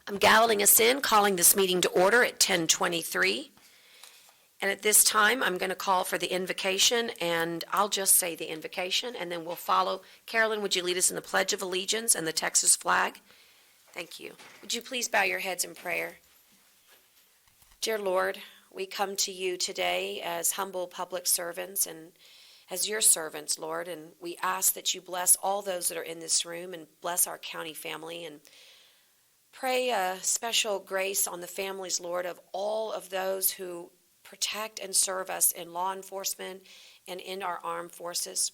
I'm gaveling us in, calling this meeting to order at 10:23. And at this time, I'm going to call for the invocation, and I'll just say the invocation, and then we'll follow. Carolyn, would you lead us in the Pledge of Allegiance and the Texas flag? Thank you. Would you please bow your heads in prayer? Dear Lord, we come to you today as humble public servants and as your servants, Lord, and we ask that you bless all those that are in this room and bless our county family, and pray a special grace on the families, Lord, of all of those who protect and serve us in law enforcement and in our armed forces.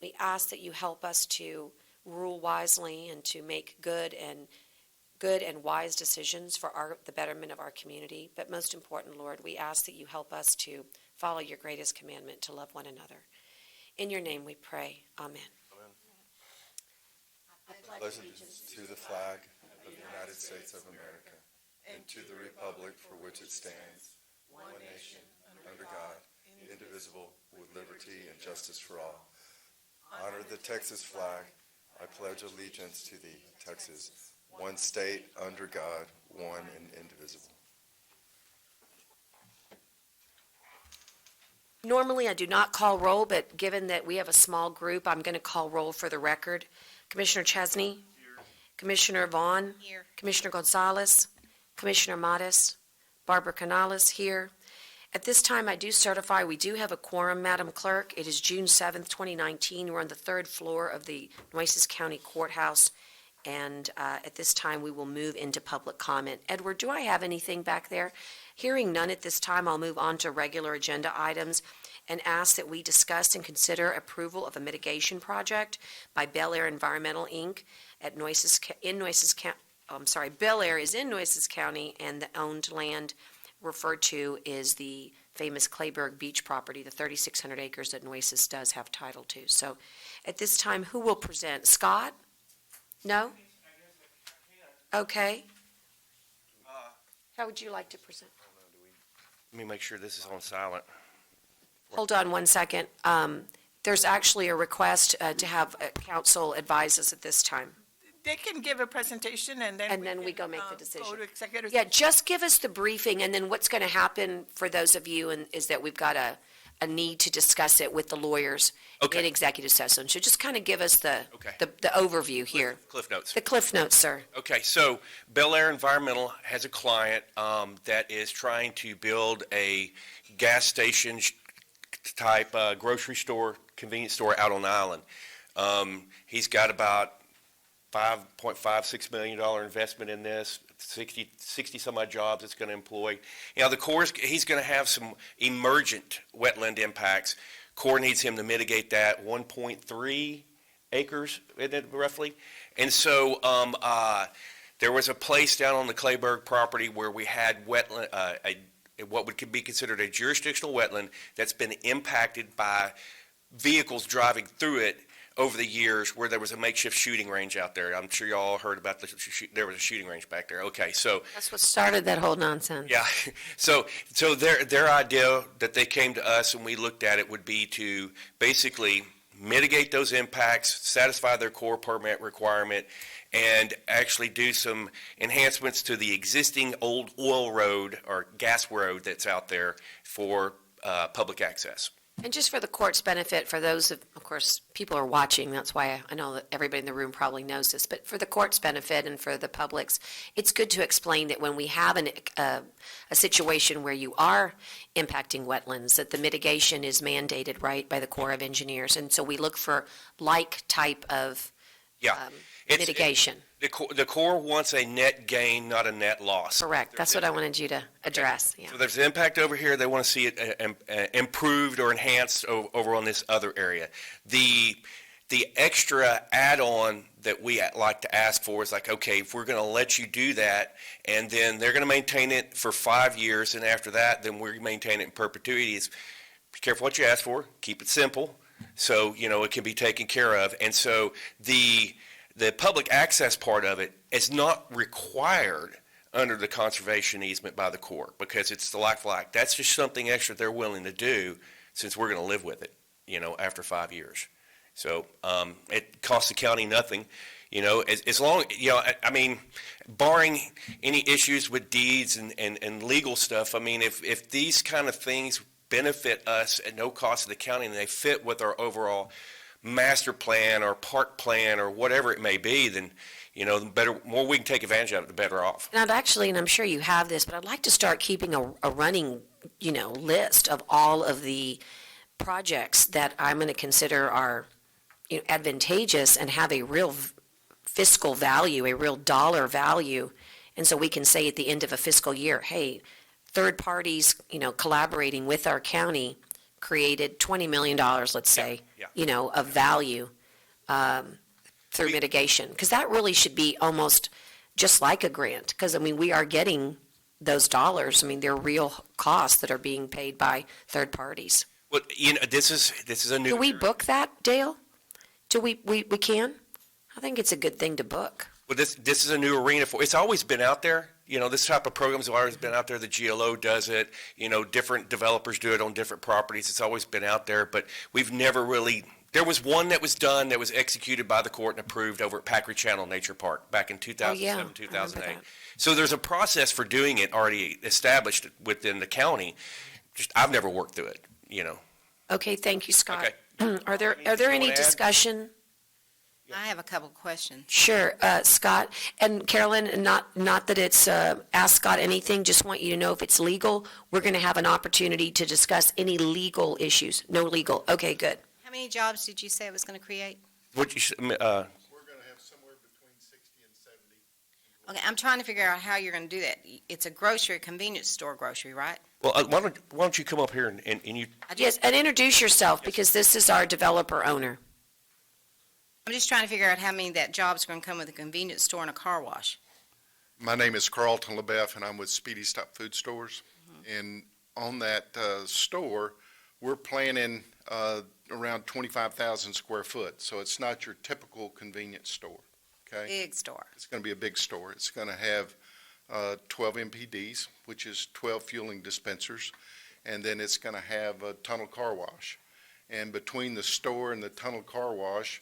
We ask that you help us to rule wisely and to make good and wise decisions for the betterment of our community. But most important, Lord, we ask that you help us to follow your greatest commandment, to love one another. In your name we pray. Amen. I pledge allegiance to the flag of the United States of America and to the republic for which it stands, one nation, under God, indivisible, with liberty and justice for all. Honor the Texas flag. I pledge allegiance to thee, Texas, one state, under God, one and indivisible. Normally I do not call roll, but given that we have a small group, I'm going to call roll for the record. Commissioner Chesney? Here. Commissioner Vaughn? Here. Commissioner Gonzalez? Commissioner Mattis? Barbara Canales here. At this time, I do certify we do have a quorum, Madam Clerk. It is June 7th, 2019. We're on the third floor of the Nueces County Courthouse, and at this time, we will move into public comment. Edward, do I have anything back there? Hearing none at this time, I'll move on to regular agenda items and ask that we discuss and consider approval of a mitigation project by Bel Air Environmental, Inc. at Bel Air is in Nueces County, and the owned land referred to is the famous Clayburg Beach property, the 3,600 acres that Nueces does have title to. So at this time, who will present? Scott? No? Okay. How would you like to present? Let me make sure this is on silent. Hold on one second. There's actually a request to have council advise us at this time. They can give a presentation and then we go make the decision. Go to executive. Yeah, just give us the briefing, and then what's going to happen for those of you is that we've got a need to discuss it with the lawyers in executive session. So just kind of give us the overview here. Cliff notes. The Cliff Notes, sir. Okay, so Bel Air Environmental has a client that is trying to build a gas station type grocery store, convenience store out on the island. He's got about $5.56 million investment in this, 60 some odd jobs it's going to employ. You know, the Corps, he's going to have some emergent wetland impacts. Corps needs him to mitigate that 1.3 acres, isn't it, roughly? And so there was a place down on the Clayburg property where we had wetland, what would be considered a jurisdictional wetland that's been impacted by vehicles driving through it over the years, where there was a makeshift shooting range out there. I'm sure you all heard about there was a shooting range back there. Okay, so That's what started that whole nonsense. yeah, so their idea that they came to us and we looked at it would be to basically mitigate those impacts, satisfy their core permit requirement, and actually do some enhancements to the existing old oil road or gas road that's out there for public access. And just for the court's benefit, for those of course, people are watching, that's why I know that everybody in the room probably knows this, but for the court's benefit and for the public's, it's good to explain that when we have a situation where you are impacting wetlands, that the mitigation is mandated, right, by the Corps of Engineers. And so we look for like type of mitigation. The Corps wants a net gain, not a net loss. Correct. That's what I wanted you to address. Yeah. So there's an impact over here. They want to see it improved or enhanced over on this other area. The extra add-on that we like to ask for is like, okay, if we're going to let you do that, and then they're going to maintain it for 5 years, and after that, then we maintain it in perpetuity. Is be careful what you ask for. Keep it simple, so it can be taken care of. And so the public access part of it is not required under the conservation easement by the Corps, because it's the like. That's just something extra they're willing to do, since we're going to live with it, after 5 years. So it costs the county nothing, as long, barring any issues with deeds and legal stuff, I mean, if these kind of things benefit us at no cost to the county and they fit with our overall master plan or park plan or whatever it may be, then, the better, more we can take advantage of it, the better off. And and I'm sure you have this, but I'd like to start keeping a running, list of all of the projects that I'm going to consider are, advantageous and have a real fiscal value, a real dollar value. And so we can say at the end of a fiscal year, hey, third parties, collaborating with our county created $20 million, let's say, yeah. Of value through mitigation. Because that really should be almost just like a grant. Because, we are getting those dollars. They're real costs that are being paid by third parties. Well, this is a new. Do we book that, Dale? Do we can? I think it's a good thing to book. Well, this is a new arena for, it's always been out there. This type of program's always been out there. The GLO does it. Different developers do it on different properties. It's always been out there, but we've never really, there was one that was done that was executed by the court and approved over at Packard Channel Nature Park back in 2007, 2008. So there's a process for doing it already established within the county. Just, I've never worked through it, Okay, thank you, Scott. Okay. Are there Anything you any wanna add? discussion? I have a couple questions. Sure, Scott. And Carolyn, not that it's ask Scott anything, just want you to know if it's legal, we're going to have an opportunity to discuss any legal issues. No legal. Okay, good. How many jobs did you say it was going to create? What you, We're going to have somewhere between 60 and 70. Okay, I'm trying to figure out how you're going to do that. It's a grocery, a convenience store grocery, right? well, why don't you come up here and you, Yes, and introduce yourself, because this is our developer owner. I'm just trying to figure out how many of that job's going to come with a convenience store and a car wash. My name is Carlton LaBeouf, and I'm with Speedy Stop Food Stores. And on that store, we're planning around 25,000 square foot. So it's not your typical convenience store, okay? Big store. It's going to be a big store. It's going to have 12 MPDs, which is 12 fueling dispensers, and then it's going to have a tunnel car wash. And between the store and the tunnel car wash,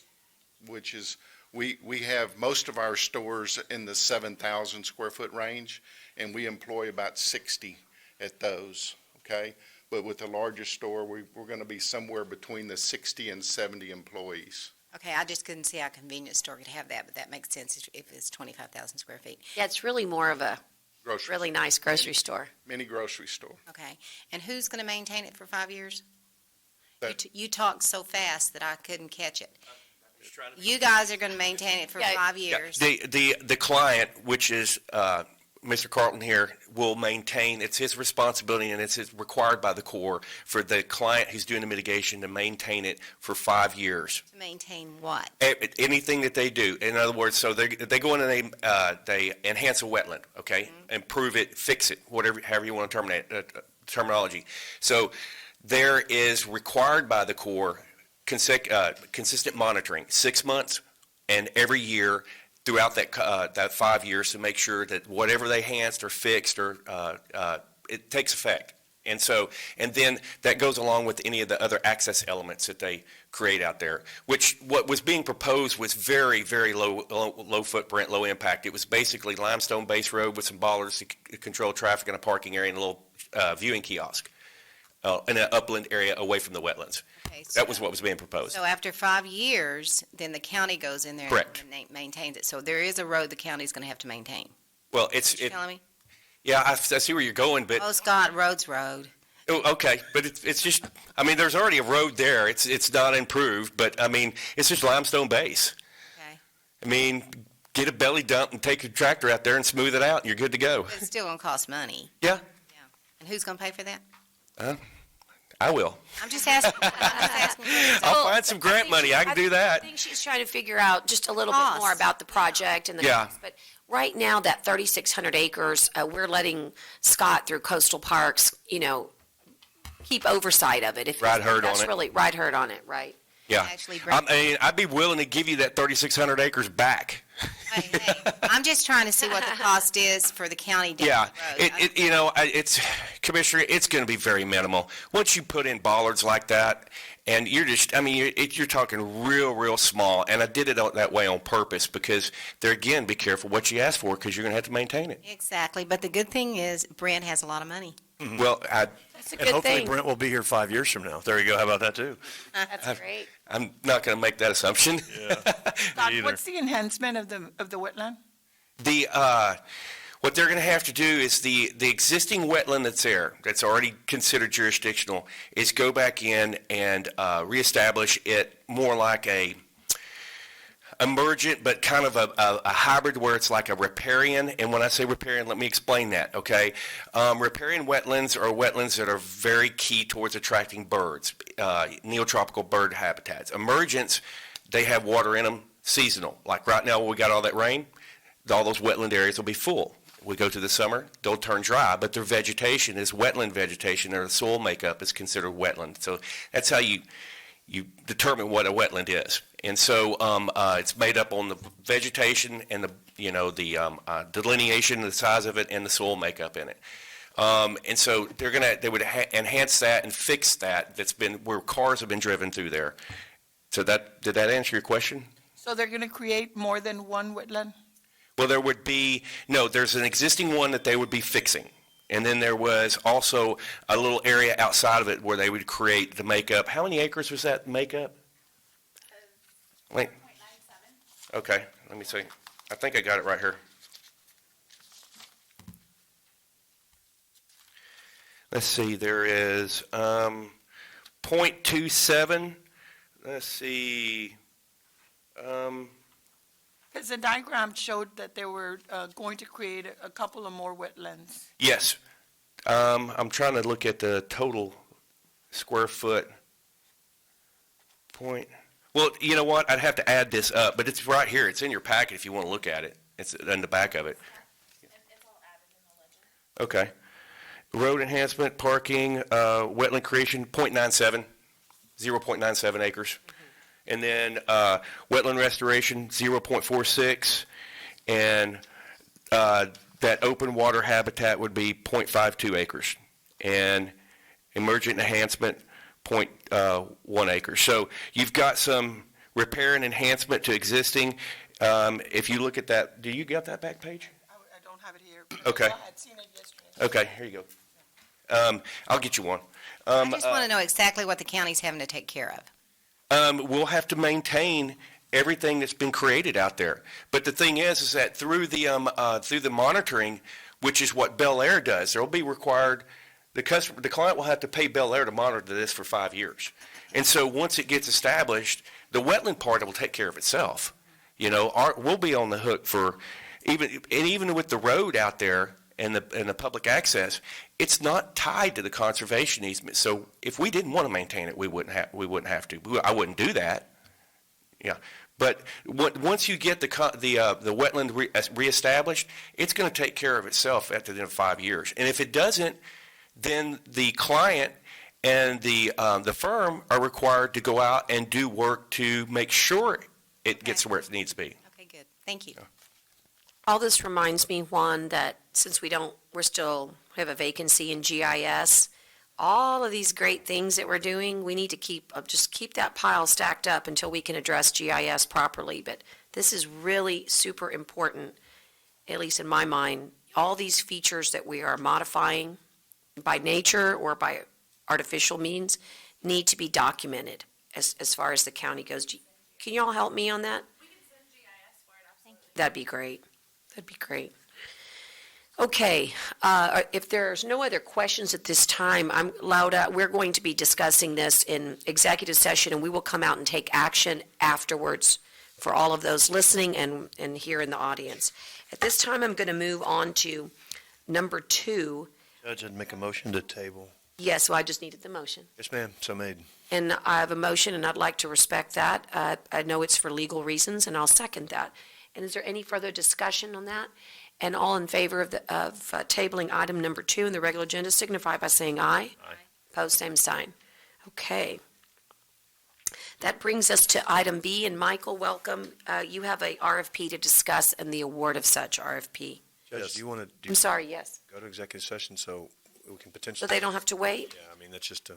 which is, we have most of our stores in the 7,000 square foot range, and we employ about 60 at those, okay? But with the largest store, we're going to be somewhere between the 60 and 70 employees. Okay, I just couldn't see how a convenience store could have that, but that makes sense if it's 25,000 square feet. Yeah, it's really more of a Grocery, really nice grocery store. mini grocery store. Okay, and who's going to maintain it for 5 years? That- You talked so fast that I couldn't catch it. You guys are going to maintain it for Yeah. 5 years? the client, which is Mr. Carlton here, will maintain, it's his responsibility and it's required by the Corps for the client who's doing the mitigation to maintain it for 5 years. To maintain what? Anything that they do, in other words, so they go in and they enhance a wetland, okay? Improve it, fix it, however you want to terminate terminology. So there is required by the Corps consistent monitoring, 6 months and every year throughout that 5 years to make sure that whatever they enhanced or fixed or it takes effect. And then that goes along with any of the other access elements that they create out there, which what was being proposed was very, very low footprint, low impact. It was basically limestone base road with some bollards to control traffic in a parking area and a little viewing kiosk in an upland area away from the wetlands. Okay, That was what was being proposed. So after 5 years, then the county goes in there Correct. and maintains it. So there is a road the county's going to have to maintain. Well, What you telling me? yeah, I see where you're going, but, Oh, Scott, road's road. oh, okay, but it's just, there's already a road there. It's not improved, but, it's just limestone base. Okay. Get a belly dump and take your tractor out there and smooth it out, and you're good to go. But it's still going to cost money. Yeah, And who's going to pay for that? I will. I'm just asking. I'll find some grant money. I can do that. I think she's trying to figure out just a little bit Cost. more about the project and the Yeah. cost. But right now, that 3,600 acres, we're letting Scott through Coastal Parks, keep oversight of it. Ride herd on That's it. really, ride herd on it, right? Yeah. Actually bring- I'd be willing to give you that 3,600 acres back. Hey, I'm just trying to see what the cost is for the county down Yeah, the road. it's, Commissioner, it's going to be very minimal. Once you put in bollards like that, and you're just, you're talking real small, and I did it that way on purpose because there, again, be careful what you ask for because you're going to have to maintain it. Exactly, but the good thing is Brent has a lot of money. Well, That's a And good hopefully thing. Brent will be here 5 years from now. There you go. How about that, too? That's great. I'm not going to make that assumption. Scott, either. what's the enhancement of the wetland? What they're going to have to do is the existing wetland that's there, that's already considered jurisdictional, is go back in and reestablish it more like a emergent, but kind of a hybrid where it's like a riparian. And when I say riparian, let me explain that, okay? Riparian wetlands are wetlands that are very key towards attracting birds, neotropical bird habitats. Emergents, they have water in them, seasonal. Like right now, when we got all that rain, all those wetland areas will be full. We go to the summer, they'll turn dry, but their vegetation is wetland vegetation, or the soil makeup is considered wetland. So that's how you determine what a wetland is. And so it's made up on the vegetation and the delineation, the size of it, and the soil makeup in it. And so they would enhance that and fix that. That's been where cars have been driven through there. So did that answer your question? So they're going to create more than one wetland? Well, there's an existing one that they would be fixing. And then there was also a little area outside of it where they would create the makeup. How many acres was that makeup? Wait. Okay, let me see. I think I got it right here. Let's see, there is .27. Let's see. Because the diagram showed that they were going to create a couple of more wetlands. Yes. I'm trying to look at the total square foot point. Well, you know what? I'd have to add this up, but it's right here. It's in your packet if you want to look at it. It's in the back of it. Okay. Road enhancement, parking, wetland creation, .97, 0.97 acres. And then wetland restoration, 0.46, and that open water habitat would be 0.52 acres, and emergent enhancement, 0.1 acres. So you've got some repair and enhancement to existing. If you look at that, do you got that back page? I don't have it here. Okay. I had seen it yesterday. Okay, here you go. I'll get you one. I just want to know exactly what the county's having to take care of. We'll have to maintain everything that's been created out there. But the thing is that through the monitoring, which is what Bel Air does, there will be required, the client will have to pay Bel Air to monitor this for 5 years. And so once it gets established, the wetland part will take care of itself. We'll be on the hook for even with the road out there and the public access, it's not tied to the conservation easement. So if we didn't want to maintain it, we wouldn't have to. I wouldn't do that. Yeah. But once you get the wetland reestablished, it's going to take care of itself after the end of 5 years. And if it doesn't, then the client and the firm are required to go out and do work to make sure it gets to where it needs to be. Okay, good. Thank you. All this reminds me, Juan, that since we still have a vacancy in GIS, all of these great things that we're doing, we need to keep that pile stacked up until we can address GIS properly. But this is really super important, at least in my mind. All these features that we are modifying by nature or by artificial means need to be documented as far as the county goes. Can you all help me on that? We can send GIS for it. That'd be great. That'd be great. Okay, if there's no other questions at this time, we're going to be discussing this in executive session, and we will come out and take action afterwards for all of those listening and here in the audience. At this time, I'm going to move on to number 2. Judge, I'd make a motion to table. Yes, well, I just needed the motion. Yes, ma'am. So made. And I have a motion, and I'd like to respect that. I know it's for legal reasons, and I'll second that. And is there any further discussion on that? And all in favor of tabling item number 2 in the regular agenda signify by saying aye. Aye. Opposed, same sign. Okay. That brings us to item B, and Michael, welcome. You have a RFP to discuss and the award of such RFP. Judge, do you want to I'm sorry, yes. go to executive session so we can So potentially? they don't have to wait? Yeah, I mean, that's just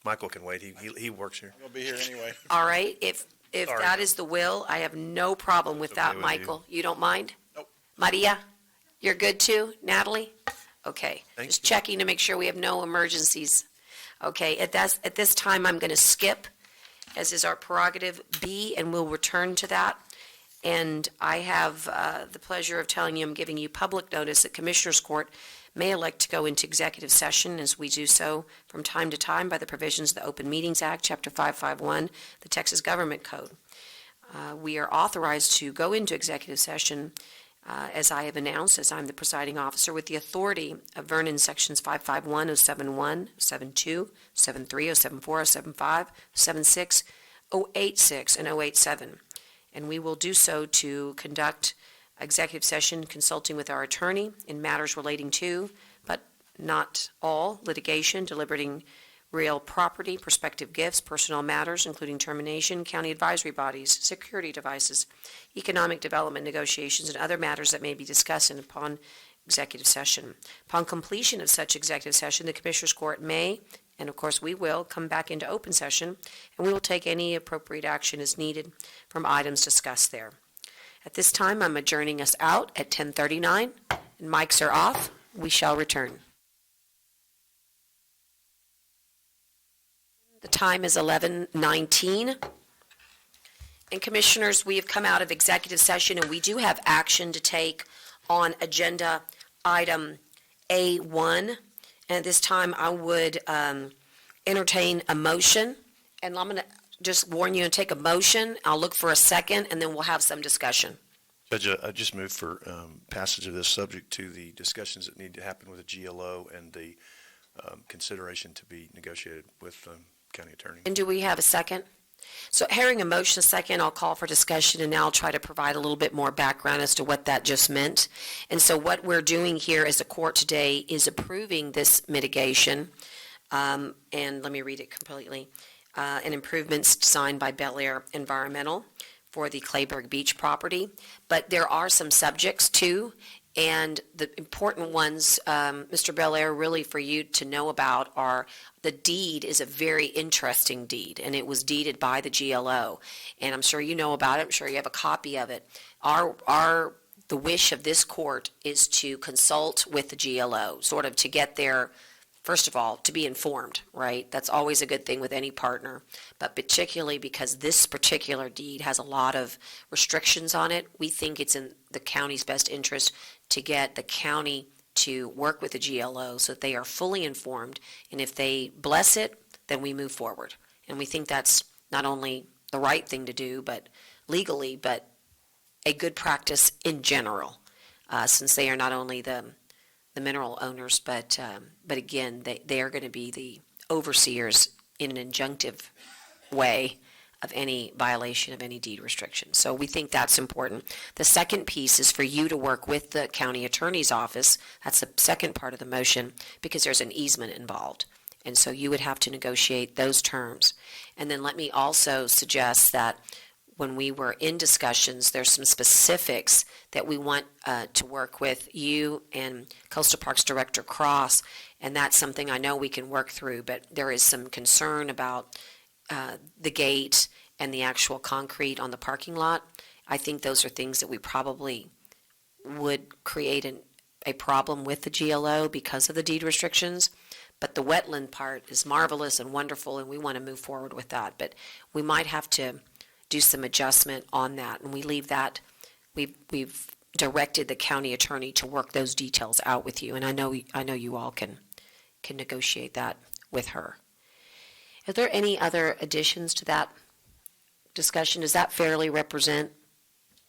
Michael can wait. He works here. We'll be here anyway. All right, if Sorry. that is the will, I have no problem with It's okay that, with you. Michael. You don't mind? Nope. Maria, you're good too? Natalie? Okay. Thank Just you. checking to make sure we have no emergencies. Okay, at this time, I'm going to skip, as is our prerogative, B, and we'll return to that. And I have the pleasure of telling you, I'm giving you public notice that Commissioners Court may elect to go into executive session, as we do so from time to time by the provisions of the Open Meetings Act, Chapter 551, the Texas Government Code. We are authorized to go into executive session, as I have announced, as I'm the presiding officer, with the authority of Vernon Sections 551, 071, 72, 73, 074, 075, 076, 086, and 087. And we will do so to conduct executive session consulting with our attorney in matters relating to, but not all, litigation, deliberating real property, prospective gifts, personnel matters, including termination, county advisory bodies, security devices, economic development negotiations, and other matters that may be discussed in upon executive session. Upon completion of such executive session, the Commissioners Court may, and of course we will, come back into open session, and we will take any appropriate action as needed from items discussed there. At this time, I'm adjourning us out at 10:39, and mics are off. We shall return. The time is 11:19. And Commissioners, we have come out of executive session, and we do have action to take on agenda item A1. And at this time, I would entertain a motion, and I'm going to just warn you and take a motion. I'll look for a second, and then we'll have some discussion. Judge, I just moved for passage of this subject to the discussions that need to happen with the GLO and the consideration to be negotiated with county attorney. And do we have a second? So hearing a motion, a second, I'll call for discussion, and now I'll try to provide a little bit more background as to what that just meant. And so what we're doing here as a court today is approving this mitigation, and let me read it completely, and improvements designed by Bel Air Environmental for the Clayburg Beach property. But there are some subjects too, and the important ones, Mr. Bel Air, really for you to know about are the deed is a very interesting deed, and it was deeded by the GLO. And I'm sure you know about it. I'm sure you have a copy of it. The wish of this court is to consult with the GLO, sort of to get their, first of all, to be informed, right? That's always a good thing with any partner. But particularly because this particular deed has a lot of restrictions on it, we think it's in the county's best interest to get the county to work with the GLO so that they are fully informed. And if they bless it, then we move forward. And we think that's not only the right thing to do, but legally, but a good practice in general, since they are not only the mineral owners, but again, they are going to be the overseers in an injunctive way of any violation of any deed restriction. So we think that's important. The second piece is for you to work with the county attorney's office. That's the second part of the motion, because there's an easement involved. And so you would have to negotiate those terms. And then let me also suggest that when we were in discussions, there's some specifics that we want to work with you and Coastal Parks Director Cross, and that's something I know we can work through, but there is some concern about the gate and the actual concrete on the parking lot. I think those are things that we probably would create a problem with the GLO because of the deed restrictions. But the wetland part is marvelous and wonderful, and we want to move forward with that. But we might have to do some adjustment on that, and we leave that. We've directed the county attorney to work those details out with you, and I know you all can negotiate that with her. Are there any other additions to that discussion? Does that fairly represent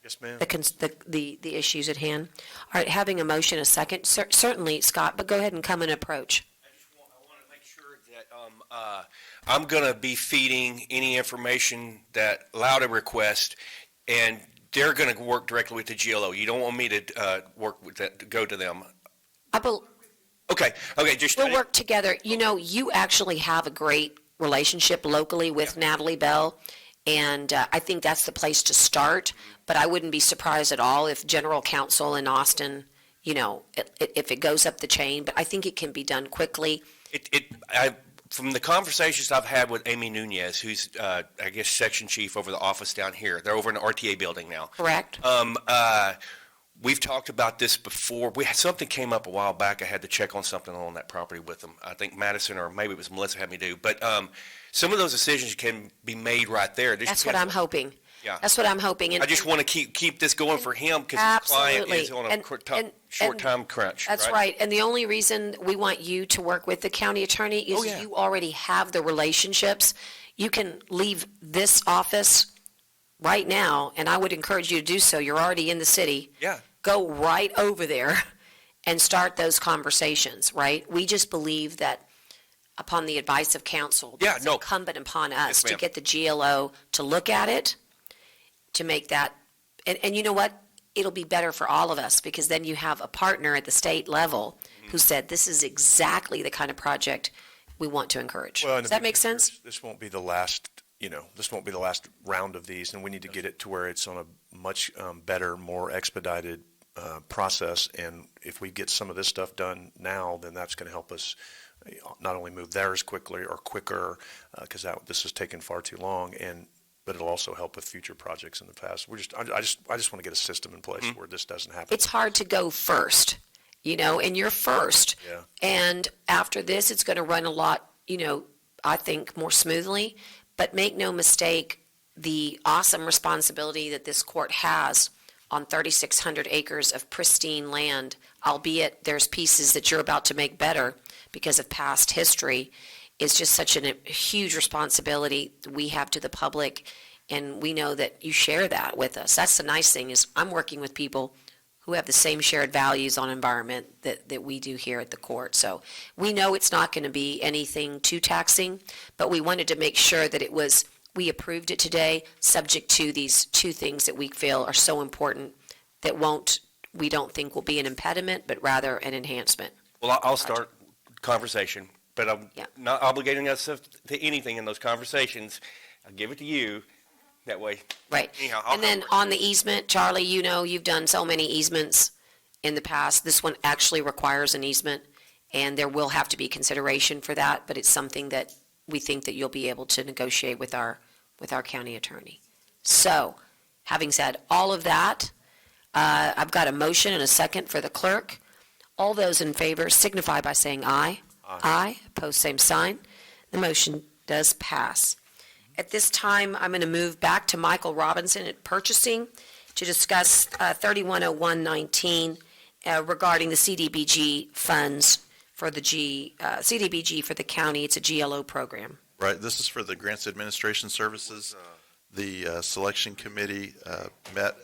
Yes, ma'am. the issues at hand? All right, having a motion, a second, certainly, Scott, but go ahead and come and approach. I want to make sure that I'm going to be feeding any information that Lauda requests, and they're going to work directly with the GLO. You don't want me to work with that, to go to them. Okay, just. We'll work together. You know, you actually have a great relationship locally with Natalie Bell, And I think that's the place to start, but I wouldn't be surprised at all if general counsel in Austin, if it goes up the chain, but I think it can be done quickly. From the conversations I've had with Amy Nunez, who's, I guess, section chief over the office down here, they're over in the RTA building now. Correct? We've talked about this before. Something came up a while back. I had to check on something on that property with them. I think Madison or maybe it was Melissa had me do. But some of those decisions can be made right there. That's what I'm hoping. Yeah. That's what I'm hoping. I just want to keep this going for him because his client is on a short time crunch. That's right. And the only reason we want you to work with the county attorney is you already have the relationships. You can leave this office right now, and I would encourage you to do so. You're already in the city. Yeah. Go right over there and start those conversations, right? We just believe that upon the advice of counsel, it's incumbent upon us to get the GLO to look at it, to make that, and you know what? It'll be better for all of us because then you have a partner at the state level who said this is exactly the kind of project we want to encourage. Well, Does that make sense? This won't be the last, this won't be the last round of these, and we need to get it to where it's on a much better, more expedited process. And if we get some of this stuff done now, then that's going to help us not only move theirs quickly or quicker, because this has taken far too long, but it'll also help with future projects in the past. I just want to get a system in place where this doesn't happen. It's hard to go first, and you're first. Yeah. And after this, it's going to run a lot, I think more smoothly. But make no mistake, the awesome responsibility that this court has on 3,600 acres of pristine land, albeit there's pieces that you're about to make better because of past history, is just such a huge responsibility we have to the public, and we know that you share that with us. That's the nice thing is I'm working with people who have the same shared values on environment that we do here at the court. So we know it's not going to be anything too taxing, but we wanted to make sure that we approved it today, subject to these two things that we feel are so important that we don't think will be an impediment, but rather an enhancement. Well, I'll start conversation, but I'm Yeah. not obligating us to anything in those conversations. I'll give it to you. That way. Right. Anyhow, And then on the easement, Charlie, you've done so many easements in the past. This one actually requires an easement, and there will have to be consideration for that, but it's something that we think that you'll be able to negotiate with our county attorney. So, having said all of that, I've got a motion and a second for the clerk. All those in favor signify by saying aye. Aye. Opposed, same sign. The motion does pass. At this time, I'm going to move back to Michael Robinson at Purchasing to discuss 310119 regarding the CDBG funds for the CDBG for the county. It's a GLO program. Right, this is for the Grants Administration Services. The selection committee met,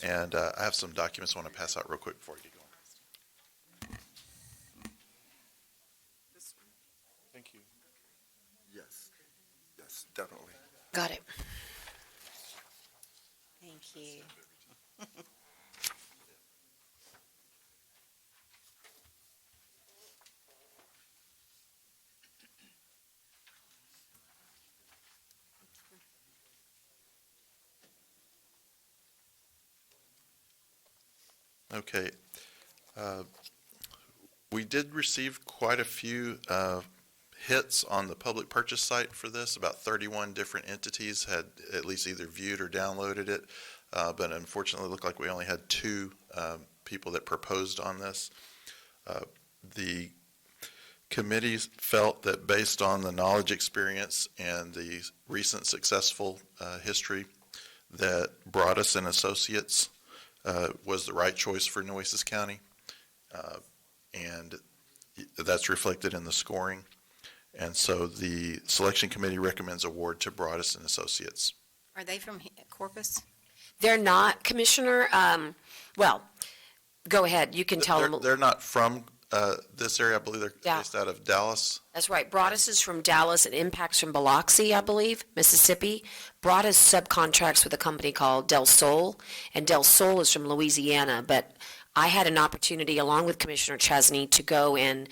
and I have some documents I want to pass out real quick before you get going. Thank you. Yes, definitely. Got it. Thank you. Okay. We did receive quite a few hits on the public purchase site for this. About 31 different entities had at least either viewed or downloaded it, but unfortunately it looked like we only had 2 people that proposed on this. The committees felt that based on the knowledge, experience, and the recent successful history, that Broadus and Associates was the right choice for Nueces County, and that's reflected in the scoring. And so the selection committee recommends award to Broadus and Associates. Are they from Corpus? They're not, Commissioner. Well, go ahead. You can tell them. They're not from this area. I believe they're Yeah. based out of Dallas. That's right. Broadus is from Dallas and Impact's from Biloxi, I believe, Mississippi. Broadus subcontracts with a company called Del Sol, and Del Sol is from Louisiana. But I had an opportunity, along with Commissioner Chesney, to go and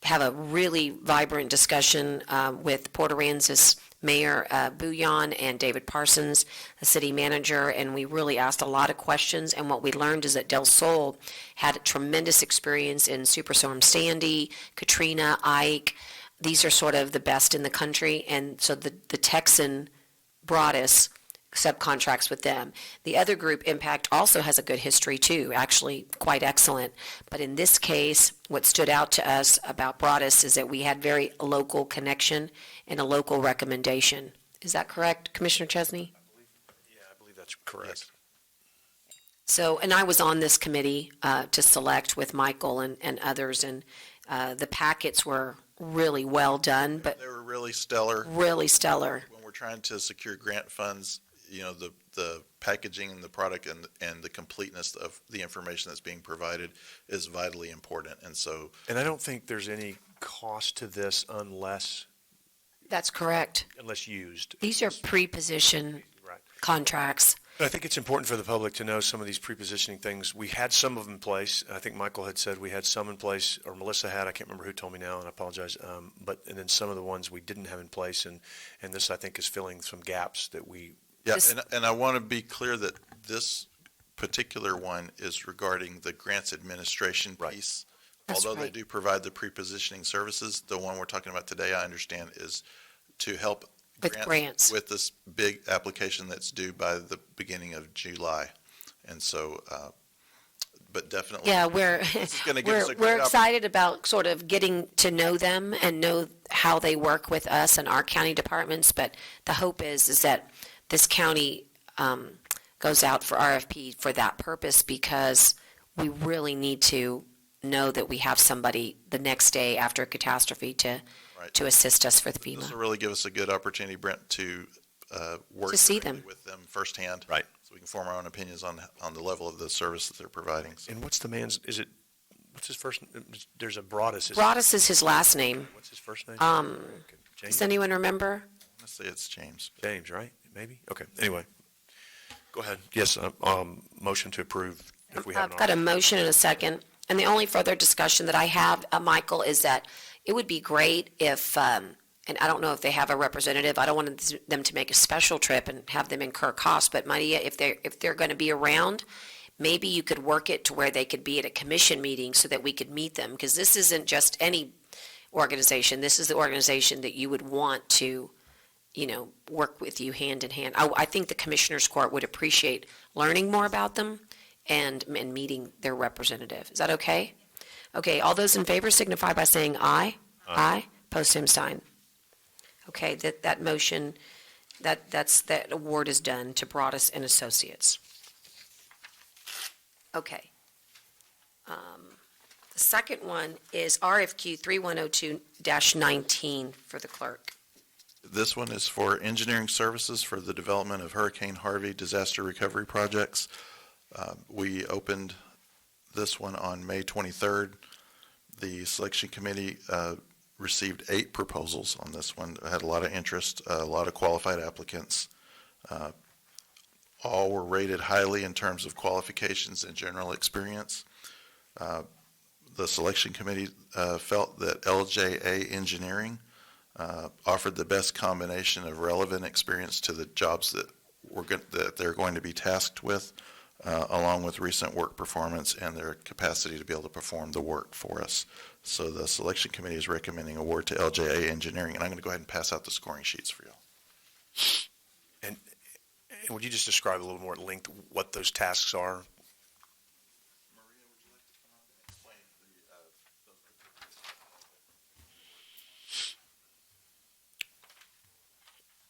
have a really vibrant discussion with Port Aransas Mayor Bouillon and David Parsons, the city manager, and we really asked a lot of questions. And what we learned is that Del Sol had tremendous experience in Superstorm Sandy, Katrina, Ike. These are sort of the best in the country, and so the Texan brought us subcontracts with them. The other group, Impact, also has a good history too, actually quite excellent. But in this case, what stood out to us about Broadus is that we had very local connection and a local recommendation. Is that correct, Commissioner Chesney? Yeah, I believe that's correct. So, and I was on this committee to select with Michael and others, and the packets were really well done, but They were really stellar. really stellar. When we're trying to secure grant funds, the packaging and the product and the completeness of the information that's being provided is vitally important. And so, And I don't think there's any cost to this unless That's correct. used. These are pre-position Right. contracts. But I think it's important for the public to know some of these pre-positioning things. We had some of them in place. I think Michael had said we had some in place, or Melissa had. I can't remember who told me now, and I apologize. And then some of the ones we didn't have in place, and this, I think, is filling some gaps that we. yeah, This- and I want to be clear that this particular one is regarding the grants administration Right. piece. That's Although they right. do provide the pre-positioning services, the one we're talking about today, I understand, is to help With grants. with this big application that's due by the beginning of July. And so, but definitely. Yeah, This is gonna give us a we're great excited about sort of getting to know them and know how they work with us and our county departments, but the hope is that this county goes out for RFP for that purpose, because we really need to know that we have somebody the next day after a catastrophe to Right. assist us for the This will FEMA. really give us a good opportunity, Brent, to work To see directly them. with them firsthand. Right. So we can form our own opinions on the level of the service that they're providing. So And what's the man's? What's his first? There's a Broadus. Broadus is his last name. What's his first name? Does James. anyone remember? Let's say it's James. James, right? Maybe. Okay. Anyway, go ahead. Yes. Motion to approve. If we have I've got a motion and a second, and the only further discussion that I have, Michael, is that it would be great if, and I don't know if they have a representative, I don't want them to make a special trip and have them incur costs, but Maria, if they're going to be around, maybe you could work it to where they could be at a commission meeting so that we could meet them, because this isn't just any organization, this is the organization that you would want to, work with you hand in hand. I think the Commissioners Court would appreciate learning more about them and meeting their representative. Is that okay? Okay, all those in favor signify by saying aye. Aye. Post same sign. Okay, that motion, that award is done to Broadus and Associates. Okay. The second one is RFQ 3102-19 for the clerk. This one is for engineering services for the development of Hurricane Harvey disaster recovery projects. We opened this one on May 23rd. The selection committee received 8 proposals on this one. Had a lot of interest, a lot of qualified applicants. All were rated highly in terms of qualifications and general experience. The selection committee felt that LJA Engineering offered the best combination of relevant experience to the jobs that they're going to be tasked with, along with recent work performance and their capacity to be able to perform the work for us. So the selection committee is recommending award to LJA Engineering, and I'm going to go ahead and pass out the scoring sheets for you. And would you just describe a little more at length what those tasks are? Maria, would you like to come up and explain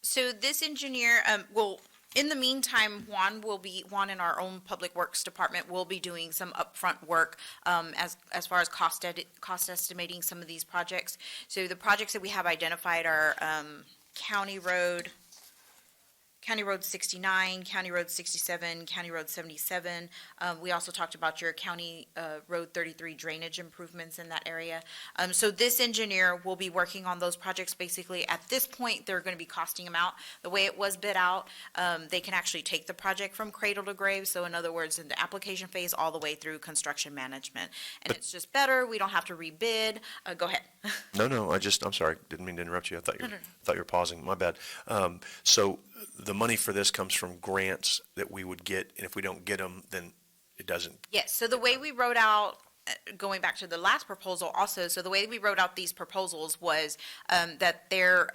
So this engineer, in the meantime, Juan in our own Public Works Department will be doing some upfront work as far as cost estimating some of these projects. So the projects that we have identified are County Road, County Road 69, County Road 67, County Road 77. We also talked about your County Road 33 drainage improvements in that area. So this engineer will be working on those projects. Basically, at this point, they're going to be costing them out. The way it was bid out, they can actually take the project from cradle to grave. So in other words, in the application phase all the way through construction management. And it's just better. We don't have to rebid. Go ahead. No, I'm sorry, didn't mean to interrupt you. I thought you were pausing, my bad. So the money for this comes from grants that we would get, and if we don't get them, then it doesn't. Yes, so the way we wrote out, going back to the last proposal also, so the way we wrote out these proposals was that their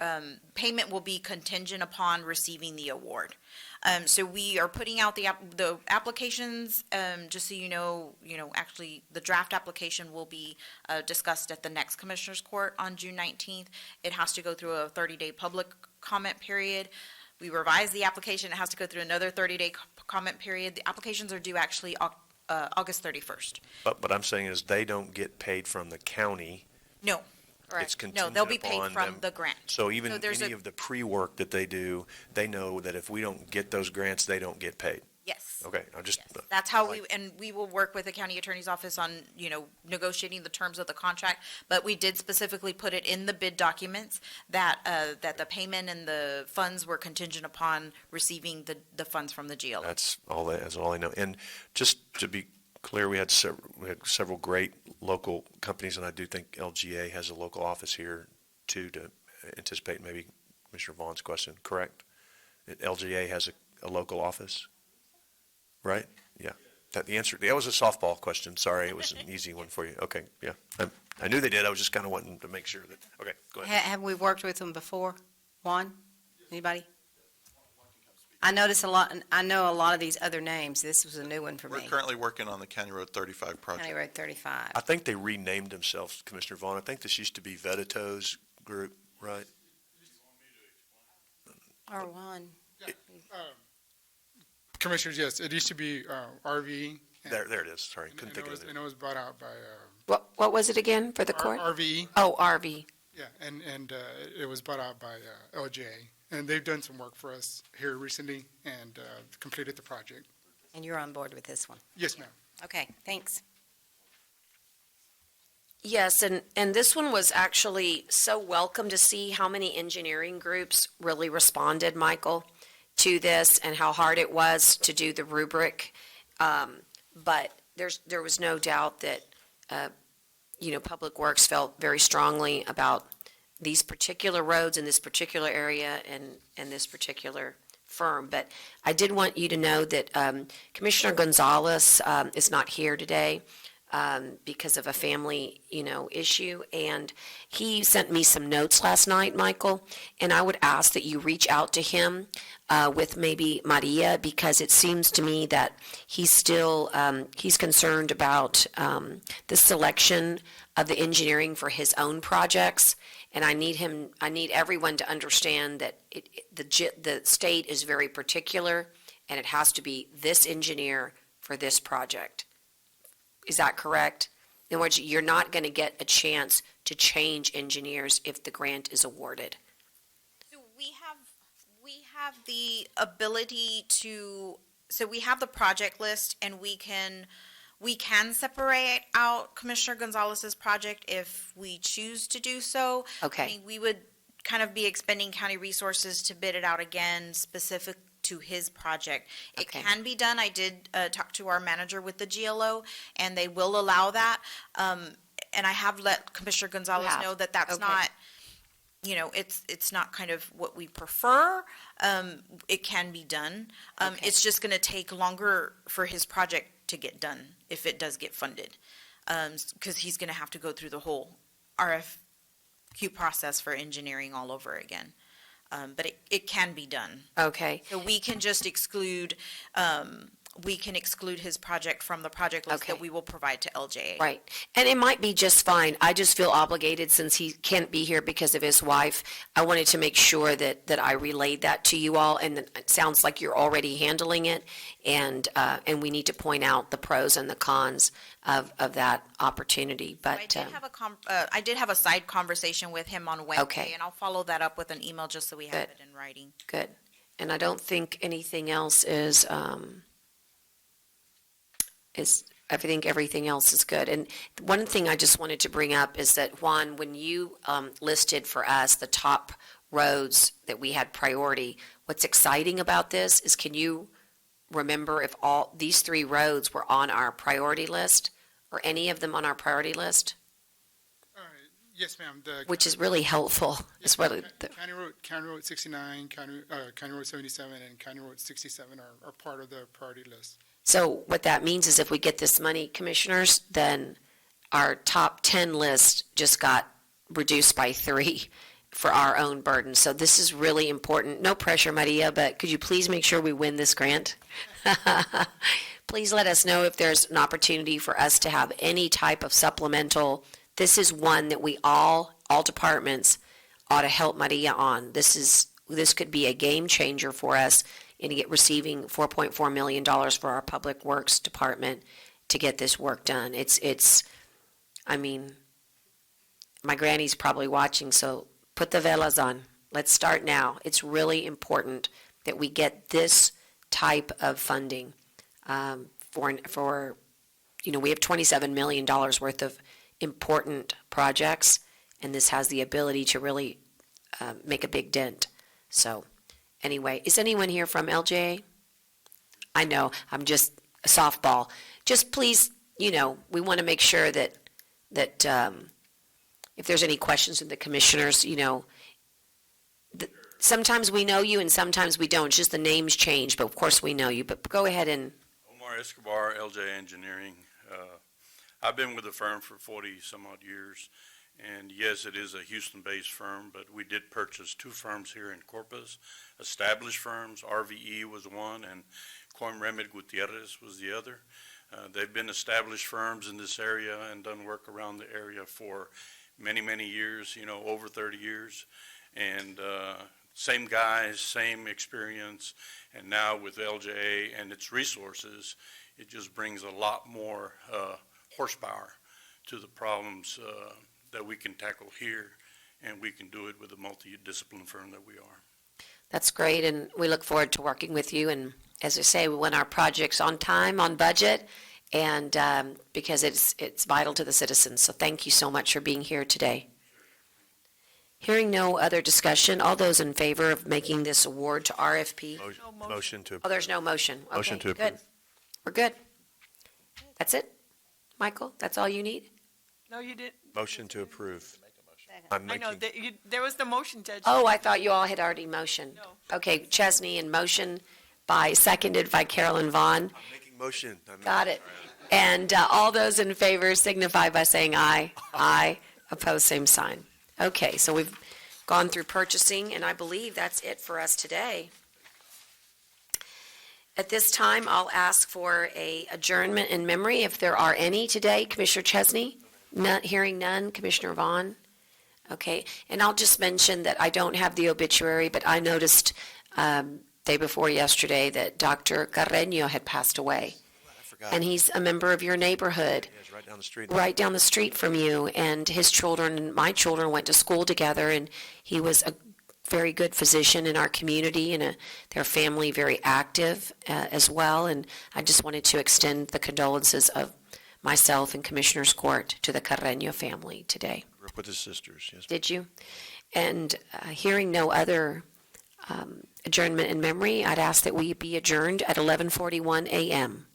payment will be contingent upon receiving the award. So we are putting out the applications, just so you know, actually, the draft application will be discussed at the next Commissioners Court on June 19th. It has to go through a 30-day public comment period. We revise the application, it has to go through another 30-day comment period. The applications are due actually August 31st. But what I'm saying is they don't get paid from the county. No. It's No, contingent they'll be paid upon from them. the grant. So even So there's any a- of the pre-work that they do, they know that if we don't get those grants, they don't get paid. Yes. Okay, I just. Yes. That's how and we will work with the county attorney's office on, negotiating the terms of the contract. But we did specifically put it in the bid documents that the payment and the funds were contingent upon receiving the funds from the GLO. That's all I know. And just to be clear, we had several great local companies, and I do think LGA has a local office here too, to anticipate maybe Commissioner Vaughn's question, correct? LGA has a local office, right? Yeah. That was a softball question. Sorry, it was an easy one for you. Okay, yeah. I knew they did. I was just kind of wanting to make sure that, okay, go ahead. Have we worked with them before? Juan? Anybody? I notice I know a lot of these other names. This was a new one for We're me. currently working on the County Road 35 project. County Road 35. I think they renamed themselves, Commissioner Vaughn. I think this used to be Vedito's group, right? Or one. Commissioners, yes, it used to be RVE. and- There it is. Sorry, and- couldn't and think it of was- it. And it was bought out by, What was it again for the court? RVE, Oh, RV. yeah, and it was bought out by LJ. And they've done some work for us here recently and completed the project. And you're on board with this one. Yes, ma'am. Okay, thanks. Yes, and this one was actually so welcome to see how many engineering groups really responded, Michael, to this and how hard it was to do the rubric. But there was no doubt that, Public Works felt very strongly about these particular roads in this particular area and this particular firm. But I did want you to know that Commissioner Gonzalez is not here today because of a family, issue. And he sent me some notes last night, Michael, and I would ask that you reach out to him with maybe Maria, because it seems to me that he's still, he's concerned about the selection of the engineering for his own projects. And I need everyone to understand that the state is very particular, and it has to be this engineer for this project. Is that correct? In other words, you're not going to get a chance to change engineers if the grant is awarded. So we have the ability so we have the project list, and we can separate out Commissioner Gonzalez's project if we choose to do so. Okay. I mean, we would kind of be expending county resources to bid it out again, specific to his project. It Okay. can be done. I did talk to our manager with the GLO, and they will allow that. And I have let Commissioner Gonzalez have. know that that's Okay. not, it's not kind of what we prefer. It can be done. Okay. It's just going to take longer for his project to get done if it does get funded. Because he's going to have to go through the whole RFQ process for engineering all over again. But it can be done. Okay, So we can just exclude his project from the project list Okay. that we will provide to LJA. right. And it might be just fine. I just feel obligated since he can't be here because of his wife. I wanted to make sure that I relayed that to you all, and it sounds like you're already handling it. And we need to point out the pros and the cons of that opportunity. But, I did have a side conversation with him on Wednesday. Okay. And I'll follow that up with an email just so we have Good. it in writing. good. And I don't think anything else is, I think everything else is good. And one thing I just wanted to bring up is that, Juan, when you listed for us the top roads that we had priority, what's exciting about this is, can you remember if all these 3 roads were on our priority list, or any of them on our priority list? Yes, ma'am. Which is really helpful, is what County Road 69, County Road 77, and County Road 67 are part of the priority list. So what that means is, if we get this money, commissioners, then our top 10 list just got reduced by 3 for our own burden. So this is really important. No pressure, Maria, but could you please make sure we win this grant? Please let us know if there's an opportunity for us to have any type of supplemental. This is one that we all departments ought to help Maria on. This could be a game changer for us in receiving $4.4 million for our Public Works Department to get this work done. I mean, my granny's probably watching, so put the velas on. Let's start now. It's really important that we get this type of funding for, we have $27 million worth of important projects, and this has the ability to really make a big dent. So, anyway, is anyone here from LJA? I know, I'm just a softball. Just please, we want to make sure that if there's any questions from the commissioners, sometimes we know you and sometimes we don't. Just the names change, but of course we know you. But go ahead and. Omar Escobar, LJ Engineering. I've been with the firm for 40-some-odd years, and yes, it is a Houston-based firm, but we did purchase 2 firms here in Corpus, established firms. RVE was one, and Coim Remed Gutierrez was the other. They've been established firms in this area and done work around the area for many, many years, over 30 years. And same guys, same experience, and now with LJA and its resources, it just brings a lot more horsepower to the problems that we can tackle here, and we can do it with a multidisciplinary firm that we are. That's great, and we look forward to working with you. And as I say, we want our projects on time, on budget, and because it's vital to the citizens. So thank you so much for being here today. Hearing no other discussion, all those in favor of making this award to RFP? Motion to. Oh, there's no motion. Motion Okay, to good. approve. We're good. That's it? Michael, that's all you need? No, you didn't. Motion to approve. I know, there was the motion, Judge. Oh, I thought you all had already motioned. No. Okay, Chesney in motion seconded by Carolyn Vaughn. Making motion. Got it. And all those in favor signify by saying aye. Aye. Opposed, same sign. Okay, so we've gone through purchasing, and I believe that's it for us today. At this time, I'll ask for a adjournment in memory, if there are any today. Commissioner Chesney? Hearing none. Commissioner Vaughn? Okay, and I'll just mention that I don't have the obituary, but I noticed day before yesterday that Dr. Carreño had passed away. And he's a member of your neighborhood. Yeah, it's right down the street. Right down the street from you, and his children and my children went to school together, and he was a very good physician in our community, and their family very active as well. And I just wanted to extend the condolences of myself and Commissioner's Court to the Carreño family today. Grew up with his sisters, yes. Did you? And hearing no other adjournment in memory, I'd ask that we be adjourned at 11:41 a.m.